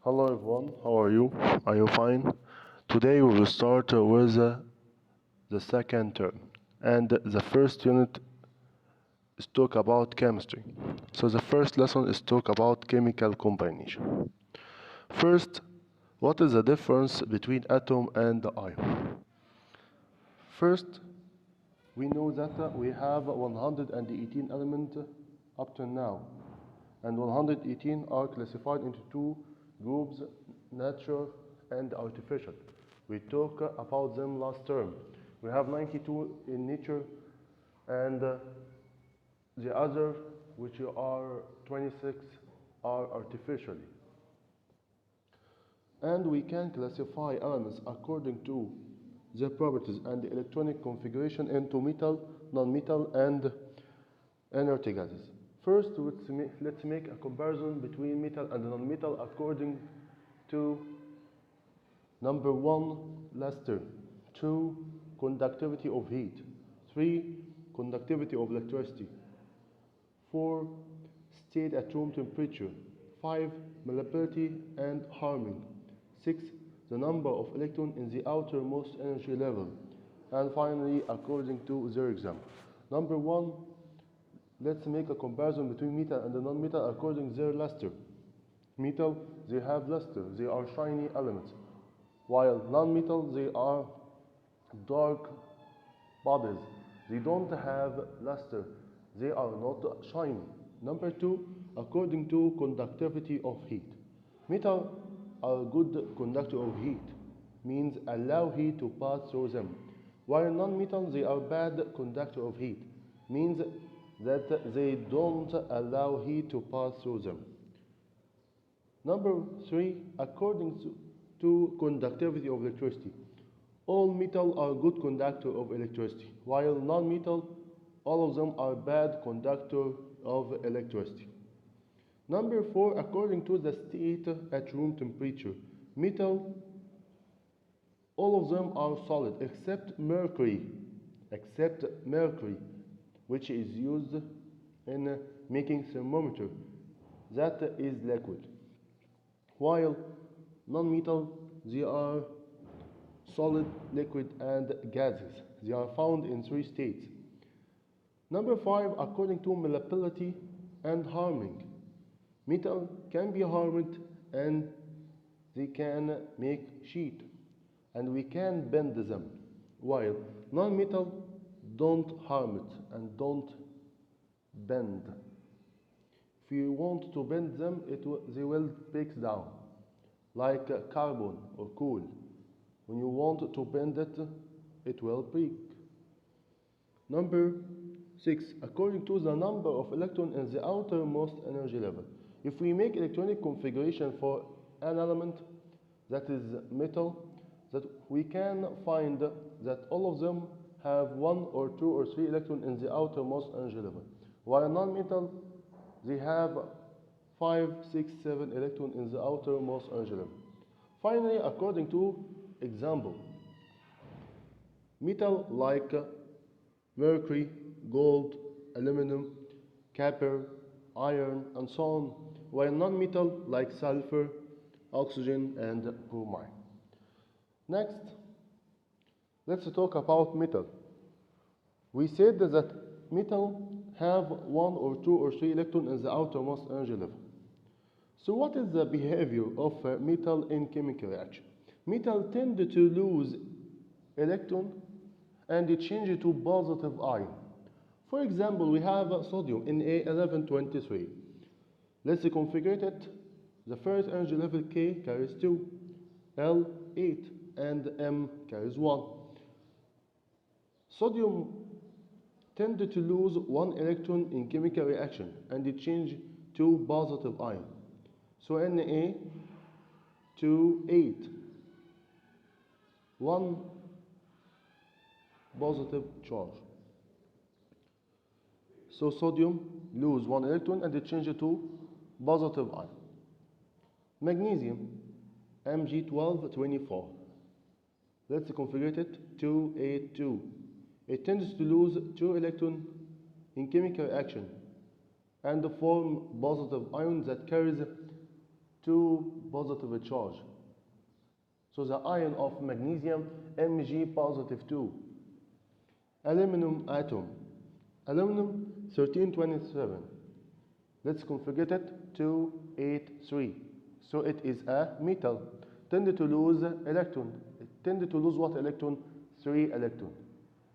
Hello everyone, how are you? Are you fine? Today we will start with the second term, and the first unit is talk about chemistry. So the first lesson is talk about chemical combination. First, what is the difference between atom and ion? First, we know that we have 118 elements up to now, and 118 are classified into two groups, natural and artificial. We talked about them last term. We have 92 in nature, and the other, which are 26, are artificially. And we can classify elements according to their properties and the electronic configuration into metal, non-metal, and inert gases. First, let's make a comparison between metal and non-metal according to number 1, luster, 2, conductivity of heat, 3, conductivity of electricity, 4, state at room temperature, 5, malleability and harming, 6, the number of electrons in the outermost energy level, and finally according to their example. Number 1, let's make a comparison between metal and the non-metal according to their luster. Metal, they have luster, they are shiny elements, while non-metal, they are dark bodies. They don't have luster, they are not shiny. Number 2, according to conductivity of heat. Metal are good conductor of heat, means allow heat to pass through them, while non-metal, they are bad conductor of heat, means that they don't allow heat to pass through them. Number 3, according to conductivity of electricity. All metal are good conductor of electricity, while non-metal, all of them are bad conductor of electricity. Number 4, according to the state at room temperature. Metal, all of them are solid except mercury, which is used in making thermometer, that is liquid. While non-metal, they are solid, liquid, and gases. They are found in 3 states. Number 5, according to malleability and harming. Metal can be harmed and they can make sheet, and we can bend them, while non-metal don't harm it and don't bend. If you want to bend them, they will break down, like carbon or coal. When you want to bend it, it will break. Number 6, according to the number of electrons in the outermost energy level. If we make electronic configuration for an element that is metal, that we can find that all of them have 1 or 2 or 3 electrons in the outermost energy level, while non-metal, they have 5, 6, 7 electrons in the outermost energy level. Finally, according to example, metal like mercury, gold, aluminum, copper, iron, and so on, while non-metal like sulfur, oxygen, and bromine. Next, let's talk about metal. We said that metal have 1 or 2 or 3 electrons in the outermost energy level. So what is the behavior of metal in chemical reaction? Metal tend to lose electron and it changes to positive ion. For example, we have sodium Na1123. Let's configure it. The first energy level K carries 2, L 8, and M carries 1. Sodium tended to lose 1 electron in chemical reaction and it changes to positive ion. So Na 2, 8, 1 positive charge. So sodium lose 1 electron and it changes to positive ion. Magnesium Mg1224. Let's configure it 282. It tends to lose 2 electrons in chemical reaction and form positive ion that carries 2 positive charge. So the ion of magnesium Mg positive 2. Aluminum atom. Aluminum 1327. Let's configure it 283. So it is a metal. Tend to lose electron. It tend to lose what electron? 3 electron.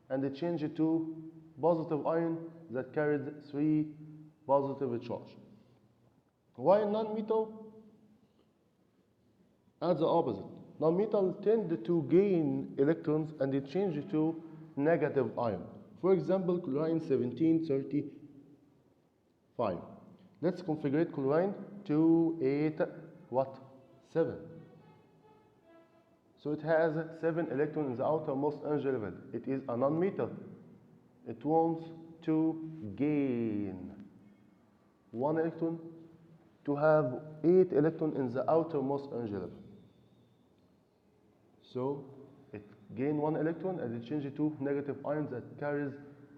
And it change it to positive ion that carries 3 positive charge. While non-metal at the opposite. Non-metal tend to gain electrons and it change to negative ion. For example, chlorine 1735. Let's configure chlorine 287. So it has 7 electrons in the outermost energy level. It is a non-metal. It wants to gain 1 electron to have 8 electrons in the outermost energy level. So it gains 1 electron and it changes to negative ion that carries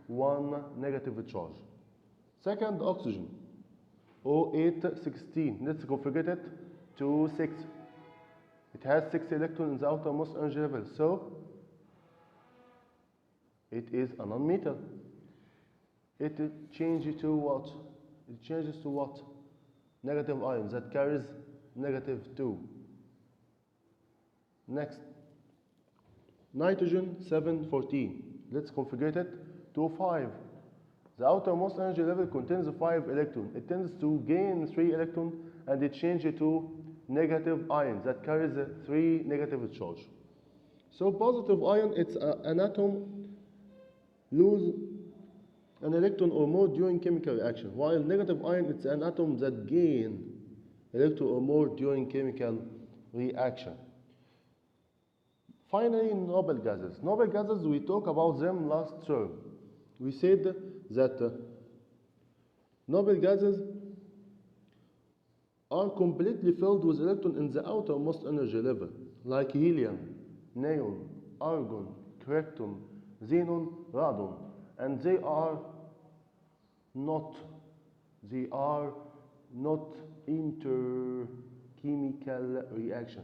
1 negative charge. Second, oxygen, O816. Let's configure it to 6. It has 6 electrons in the outermost energy level, so it is a non-metal. It changes to what? It changes to what? Negative ion that carries negative 2. Next, nitrogen 714. Let's configure it to 5. The outermost energy level contains 5 electrons. It tends to gain 3 electrons and it changes to negative ion that carries 3 negative charge. So positive ion, it's an atom lose an electron or more during chemical reaction, while negative ion, it's an atom that gain electron or more during chemical reaction. Finally, noble gases. Noble gases, we talked about them last term. We said that noble gases are completely filled with electrons in the outermost energy level, like helium, neon, argon, krypton, xenon, radon, and they are not interchemical reaction.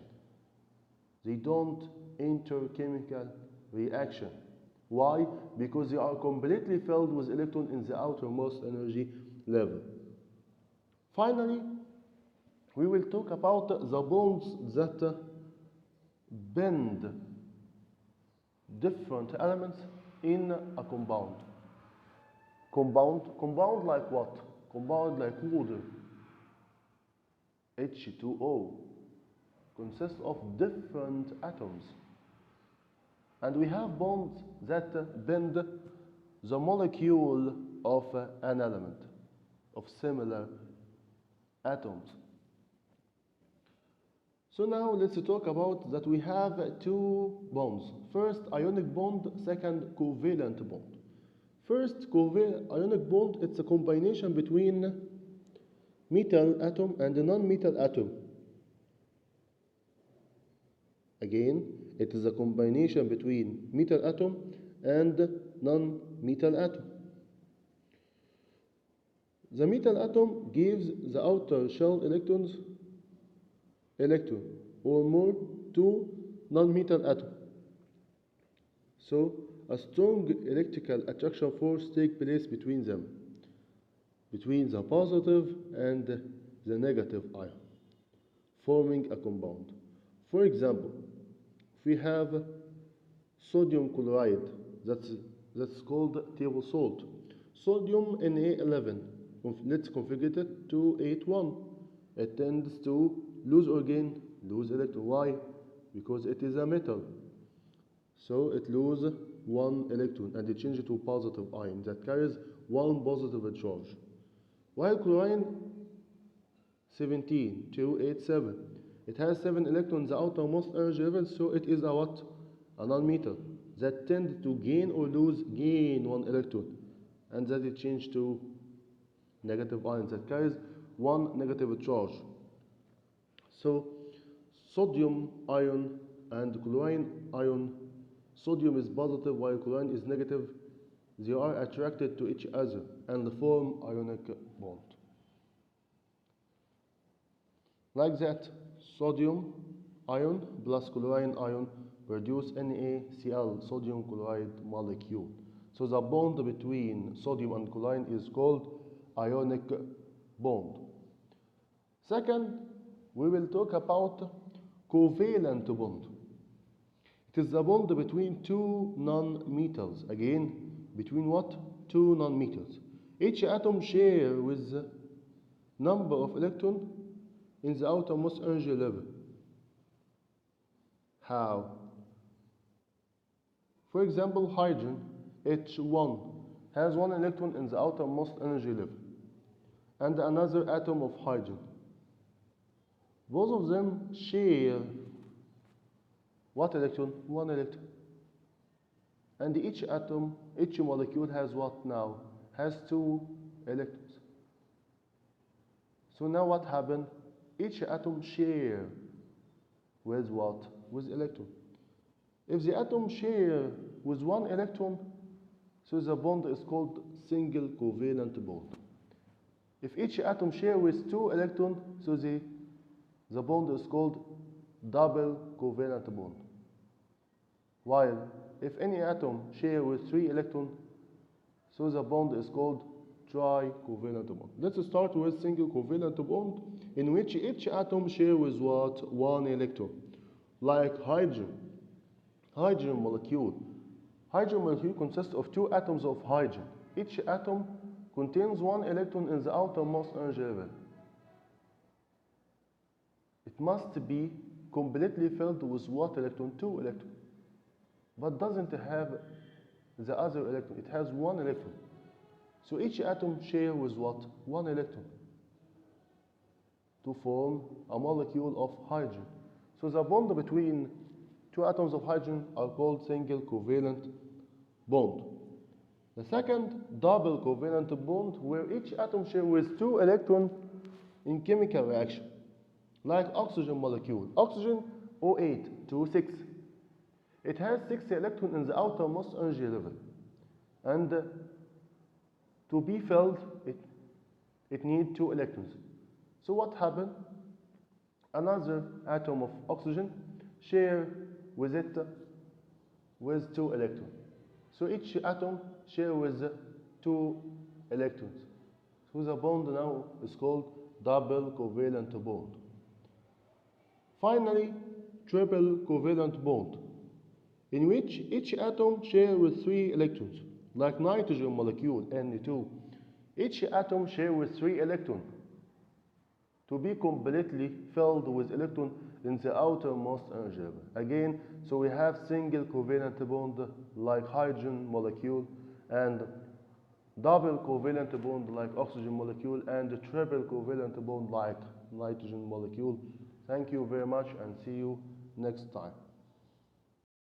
They don't enter chemical reaction. Why? Because they are completely filled with electrons in the outermost energy level. Finally, we will talk about the bonds that bend different elements in a compound. Compound like what? Compound like water, H2O, consists of different atoms. And we have bonds that bend the molecule of an element, of similar atoms. So now let's talk about that we have 2 bonds. First, ionic bond, second, covalent bond. First, ionic bond, it's a combination between metal atom and a non-metal atom. Again, it is a combination between metal atom and non-metal atom. The metal atom gives the outer shell electron or more to non-metal atom. So a strong electrical attraction force takes place between them, between the positive and the negative ion, forming a compound. For example, if we have sodium chloride, that's called table salt. Sodium Na11, let's configure it to 81. It tends to lose or gain, lose electron. Why? Because it is a metal. So it loses 1 electron and it changes to positive ion that carries 1 positive charge. While chlorine 17287, it has 7 electrons in the outermost energy level, so it is a what? A non-metal that tends to gain or lose, gain 1 electron, and that it changes to negative ion that carries 1 negative charge. So sodium ion and chlorine ion, sodium is positive while chlorine is negative. They are attracted to each other and form ionic bond. Like that, sodium ion plus chlorine ion produce NaCl, sodium chloride molecule. So the bond between sodium and chlorine is called ionic bond. Second, we will talk about covalent bond. It is the bond between two non-metals. Again, between what? Two non-metals. Each atom shares with the number of electrons in the outermost energy level. How? For example, hydrogen, H1, has one electron in the outermost energy level and another atom of hydrogen. Both of them share what electron? One electron. And each atom, each molecule has what now? Has two electrons. So now what happened? Each atom share with what? With electron. If the atom share with one electron, so the bond is called single covalent bond. If each atom share with two electrons, so the bond is called double covalent bond. While if any atom share with three electrons, so the bond is called tricovalent bond. Let's start with single covalent bond, in which each atom share with what? One electron. Like hydrogen. Hydrogen molecule. Hydrogen molecule consists of two atoms of hydrogen. Each atom contains one electron in the outermost energy level. It must be completely filled with what electron? Two electrons. But doesn't have the other electron. It has one electron. So each atom shares with what? One electron to form a molecule of hydrogen. So the bond between two atoms of hydrogen are called single covalent bond. The second, double covalent bond, where each atom shares with two electrons in chemical reaction. Like oxygen molecule. Oxygen O8 to 6. It has 6 electrons in the outermost energy level. And to be filled, it needs 2 electrons. So what happened? Another atom of oxygen share with it with 2 electrons. So each atom share with 2 electrons. So the bond now is called double covalent bond. Finally, triple covalent bond, in which each atom shares with 3 electrons, like nitrogen molecule N2. Each atom shares with 3 electrons to be completely filled with electrons in the outermost energy level. Again, so we have single covalent bond like hydrogen molecule, and double covalent bond like oxygen molecule, and triple covalent bond like nitrogen molecule. Thank you very much and see you next time.